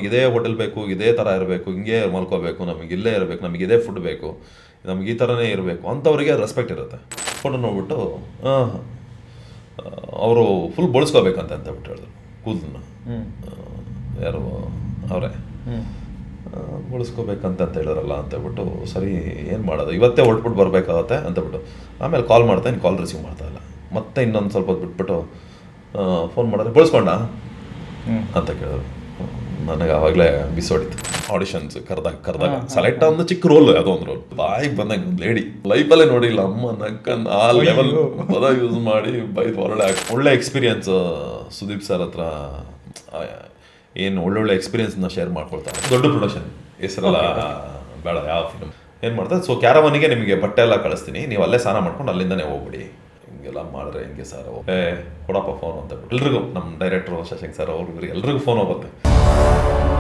ಇದೇ ಹೋಟೆಲ್ ಬೇಕು, ಇದೇ ಥರ ಇರಬೇಕು, ಹಿಂಗೆ ಮಲ್ಕೋಬೇಕು, ನಮಗೆ ಇಲ್ಲೇ ಇರಬೇಕು, ನಮಗೆ ಇದೇ ಫುಡ್ ಬೇಕು, ನಮ್ಗೆ ಈ ಥರನೇ ಇರಬೇಕು ಅಂಥವ್ರಿಗೆ ರೆಸ್ಪೆಕ್ಟ್ ಇರುತ್ತೆ. ಫೋಟೋ ನೋಡ್ಬಿಟ್ಟು ಅವರು ಫುಲ್ ಬಳಸ್ಕೋಬೇಕಂತ ಬಿಟ್ಟು ಹೇಳಿದ್ರು ಕೂದಲನ್ನ. ಯಾರು ಅವರೇ ಬಳಸ್ಕೋಬೇಕಂತ ಹೇಳಿದ್ರಲ್ಲ ಅಂತೇಳ್ಬಿಟ್ಟು, ಸರಿ ಏನು ಮಾಡೋದು, ಇವತ್ತೇ ಹೊರಟ್ಬಿಟ್ಟು ಬರಬೇಕಾಗತ್ತೆ ಅಂತಬಿಟ್ಟು ಆಮೇಲೆ ಕಾಲ್ ಮಾಡ್ತಾನೆ, ಕಾಲ್ ರಿಸೀವ್ ಮಾಡ್ತಾ ಇಲ್ಲ. ಮತ್ತೆ ಇನ್ನೊಂದು ಸ್ವಲ್ಪ ಹೊತ್ತು ಬಿಟ್ಬಿಟ್ಟು ಫೋನ್ ಮಾಡಿದ್ರೆ ಬಳಸ್ಕೊಂಡ ಅಂತ ಕೇಳಿದ್ರು. ನನಗೆ ಆವಾಗಲೇ ಬಿಸೋಡಿತ್ತು. ಆಡಿಷನ್ಸ್ ಕರೆದಾಗ ಸೆಲೆಕ್ಟ್ ಒಂದು ಚಿಕ್ಕ ರೋಲ್, ಯಾವುದೋ ಒಂದು ರೋಲ್, ಬಾಯಿಗೆ ಬಂದಂಗೆ ಒಂದು ಲೇಡಿ ಲೈಫಲ್ಲೇ ನೋಡಿಲ್ಲ ಅಮ್ಮ ನಕ್ಕಂದು ಆ ಲೆವೆಲ್ ಪದ ಯೂಸ್ ಮಾಡಿ ಬೈದು ಒಳ್ಳೆ ಎಕ್ಸ್ಪೀರಿಯನ್ಸ್. ಸುದೀಪ್ ಸರ್ ಹತ್ರ ಏನು ಒಳ್ಳೊಳ್ಳೆ ಎಕ್ಸ್ಪೀರಿಯನ್ಸ್ನ ಶೇರ್ ಮಾಡ್ಕೊಳ್ತಾರೆ. ದೊಡ್ಡ ಪ್ರೊಡಕ್ಷನ್, ಹೆಸರೆಲ್ಲ ಬೇಡ ಯಾವ ಫಿಲ್ಮ್ ಏನು ಮಾಡ್ತಾರೆ. ಸೊ ಕ್ಯಾರವನಿಗೆ ನಿಮಗೆ ಬಟ್ಟೆ ಎಲ್ಲ ಕಳಿಸ್ತೀನಿ, ನೀವು ಅಲ್ಲೇ ಸ್ನಾನ ಮಾಡ್ಕೊಂಡು ಅಲ್ಲಿಂದನೇ ಹೋಗ್ಬಿಡಿ. ಹಿಂಗೆಲ್ಲ ಮಾಡಿದ್ರೆ ಹಿಂಗೆ ಸರ್ ಕೊಡಪ್ಪ ಫೋನ್ ಅಂತ ಎಲ್ರಿಗೂ, ನಮ್ಮ ಡೈರೆಕ್ಟ್ರು ಶಶಾಂಕ್ ಸರ್ ಅವ್ರಿಗೆ ಎಲ್ರಿಗೂ ಫೋನ್ ಹೋಗುತ್ತೆ.